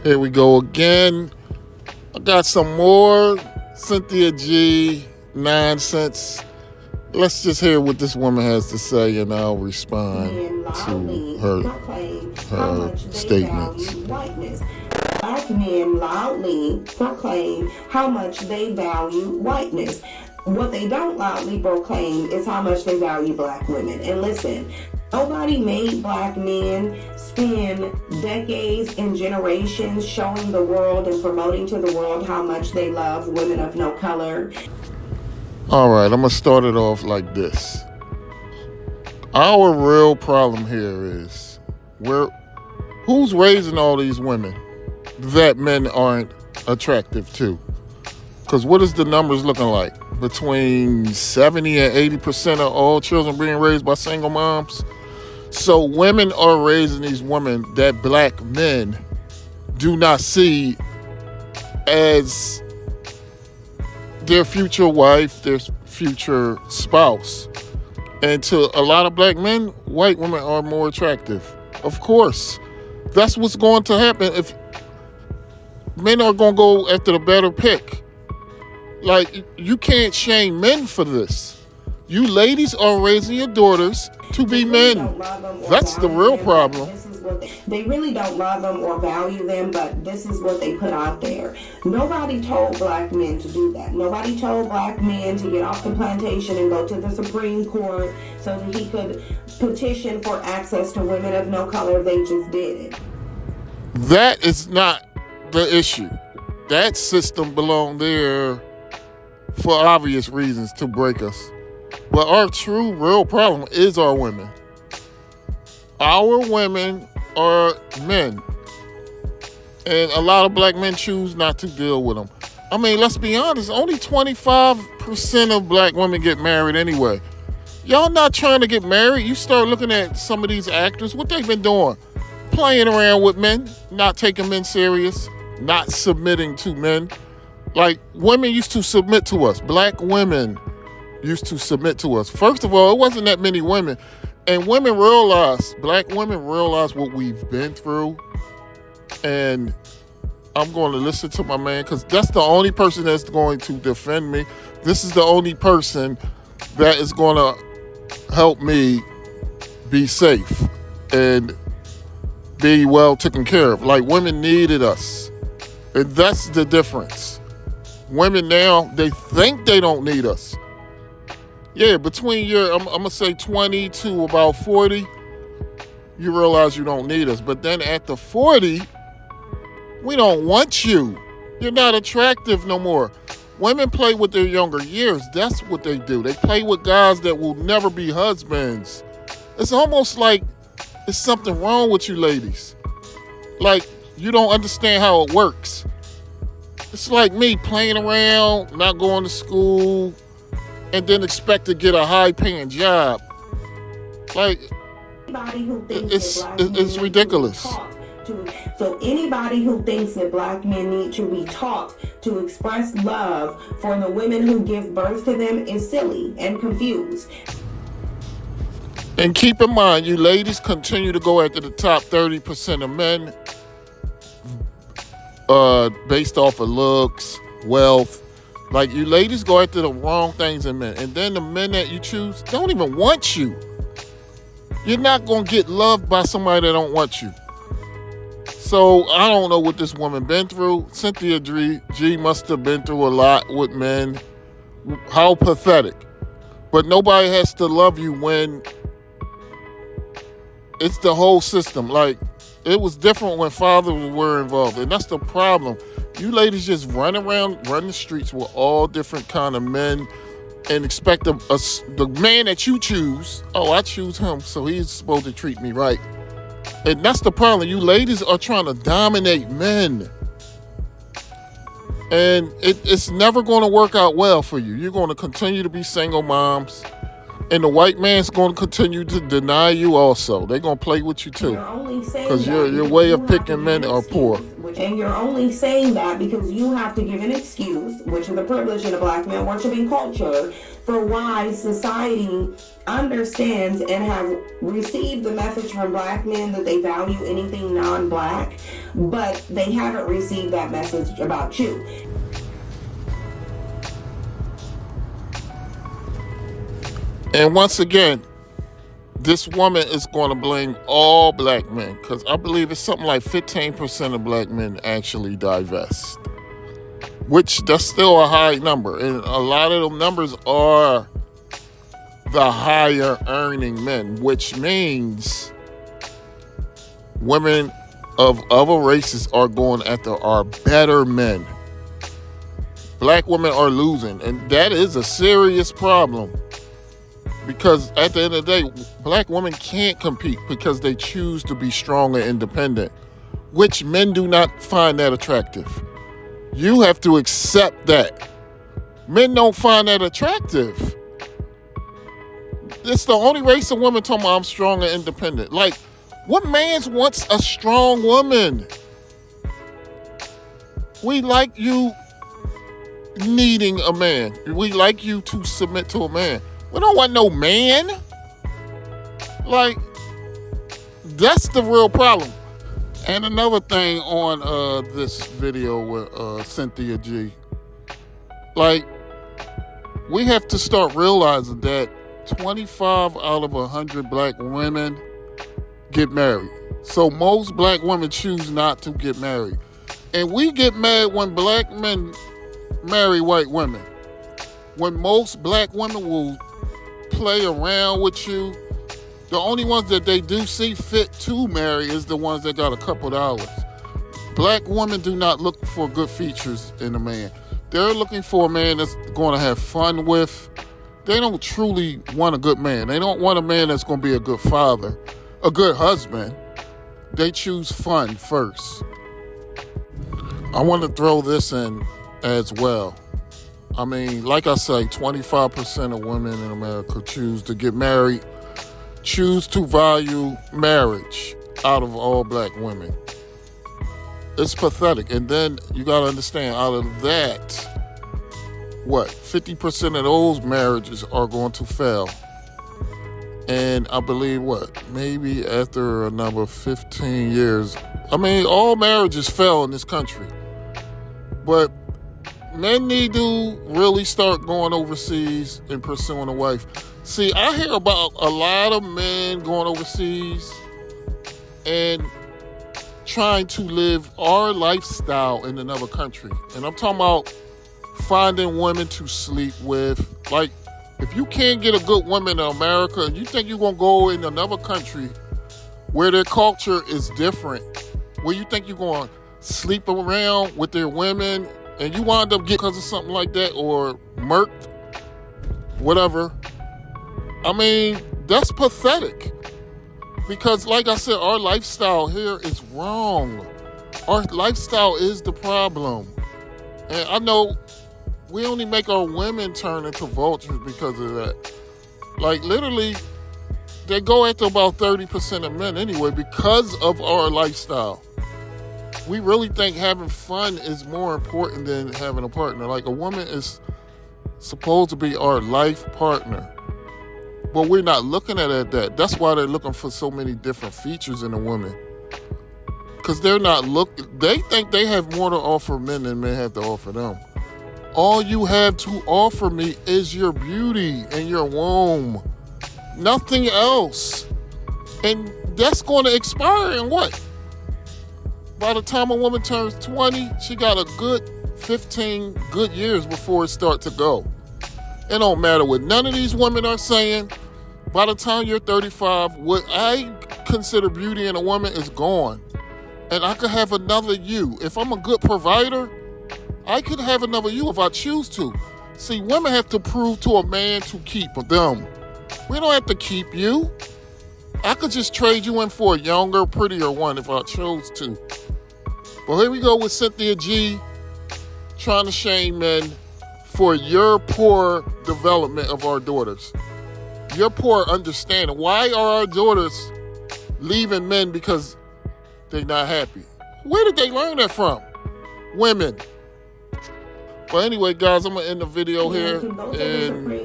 Here we go again. I got some more Cynthia G nonsense. Let's just hear what this woman has to say, and I'll respond to her statements. Black men loudly proclaim how much they value whiteness. What they don't loudly proclaim is how much they value black women. And listen, nobody made black men spend decades and generations showing the world and promoting to the world how much they love women of no color. All right, I'm going to start it off like this. Our real problem here is who's raising all these women that men aren't attractive to? Because what is the numbers looking like? Between 70 and 80% of all children being raised by single moms. So women are raising these women that black men do not see as their future wife, their future spouse. And to a lot of black men, white women are more attractive. Of course, that's what's going to happen if men are going to go after the better pick. Like, you can't shame men for this. You ladies are raising your daughters to be men. That's the real problem. They really don't love them or value them, but this is what they put out there. Nobody told black men to do that. Nobody told black men to get off the plantation and go to the Supreme Court so that he could petition for access to women of no color. They just did it. That is not the issue. That system belonged there for obvious reasons to break us. But our true, real problem is our women. Our women are men. And a lot of black men choose not to deal with them. I mean, let's be honest, only 25% of black women get married anyway. Y'all not trying to get married. You start looking at some of these actors, what they've been doing. Playing around with men, not taking men serious, not submitting to men. Like, women used to submit to us. Black women used to submit to us. First of all, it wasn't that many women. And black women realize what we've been through. And I'm going to listen to my man, because that's the only person that's going to defend me. This is the only person that is going to help me be safe and be well taken care of. Like, women needed us. And that's the difference. Women now, they think they don't need us. Yeah, between I'm going to say 20 to about 40, you realize you don't need us. But then at the 40, we don't want you. You're not attractive no more. Women play with their younger years. That's what they do. They play with guys that will never be husbands. It's almost like there's something wrong with you ladies. Like, you don't understand how it works. It's like me playing around, not going to school, and then expect to get a high-paying job. Like, it's ridiculous. So anybody who thinks that black men need to be taught to express love for the women who give birth to them is silly and confused. And keep in mind, you ladies continue to go after the top 30% of men based off of looks, wealth. Like, you ladies go after the wrong things in men. And then the men that you choose don't even want you. You're not going to get loved by somebody that don't want you. So I don't know what this woman been through. Cynthia G must have been through a lot with men. How pathetic. But nobody has to love you when it's the whole system. Like, it was different when fathers were involved. And that's the problem. You ladies just run the streets with all different kind of men and expect the man that you choose, I choose him, so he's supposed to treat me right. And that's the problem. You ladies are trying to dominate men. And it's never going to work out well for you. You're going to continue to be single moms. And the white man's going to continue to deny you also. They're going to play with you too. Because your way of picking men are poor. And you're only saying that because you have to give an excuse, which is a privilege in a black man worshiping culture, for why society understands and have received the message from black men that they value anything non-black, but they haven't received that message about you. And once again, this woman is going to blame all black men, because I believe it's something like 15% of black men actually divest, which that's still a high number. And a lot of the numbers are the higher earning men, which means women of other races are going after our better men. Black women are losing, and that is a serious problem. Because at the end of the day, black women can't compete because they choose to be strong and independent, which men do not find that attractive. You have to accept that. Men don't find that attractive. It's the only race of women talking about I'm strong and independent. Like, what man wants a strong woman? We like you needing a man. We like you to submit to a man. We don't want no man. Like, that's the real problem. And another thing on this video with Cynthia G. Like, we have to start realizing that 25 out of 100 black women get married. So most black women choose not to get married. And we get mad when black men marry white women. When most black women will play around with you, the only ones that they do see fit to marry is the ones that got a couple dollars. Black women do not look for good features in a man. They're looking for a man that's going to have fun with. They don't truly want a good man. They don't want a man that's going to be a good father, a good husband. They choose fun first. I want to throw this in as well. I mean, like I say, 25% of women in America choose to get married, choose to value marriage out of all black women. It's pathetic. And then you got to understand, out of that, 50% of those marriages are going to fail. And I believe maybe after another 15 years, I mean, all marriages fail in this country. But men need to really start going overseas and pursuing a wife. See, I hear about a lot of men going overseas and trying to live our lifestyle in another country. And I'm talking about finding women to sleep with. Like, if you can't get a good woman in America and you think you're going to go in another country where their culture is different, where you think you're going to sleep around with their women, and you wind up getting because of something like that, or murked, whatever. I mean, that's pathetic. Because like I said, our lifestyle here is wrong. Our lifestyle is the problem. And I know we only make our women turn into vultures because of that. Like, literally, they go after about 30% of men anyway because of our lifestyle. We really think having fun is more important than having a partner. Like, a woman is supposed to be our life partner. But we're not looking at it at that. That's why they're looking for so many different features in a woman. Because they're not they think they have more to offer men than men have to offer them. All you have to offer me is your beauty and your womb. Nothing else. And that's going to expire in what? By the time a woman turns 20, she got a good 15 good years before it starts to go. It don't matter what none of these women are saying. By the time you're 35, what I consider beauty in a woman is gone. And I could have another you. If I'm a good provider, I could have another you if I choose to. See, women have to prove to a man to keep them. We don't have to keep you. I could just trade you in for a younger, prettier one if I chose to. Well, here we go with Cynthia G trying to shame men for your poor development of our daughters. Your poor understanding. Why are our daughters leaving men because they're not happy? Where did they learn that from? Women. But anyway, guys, I'm going to end the video here. And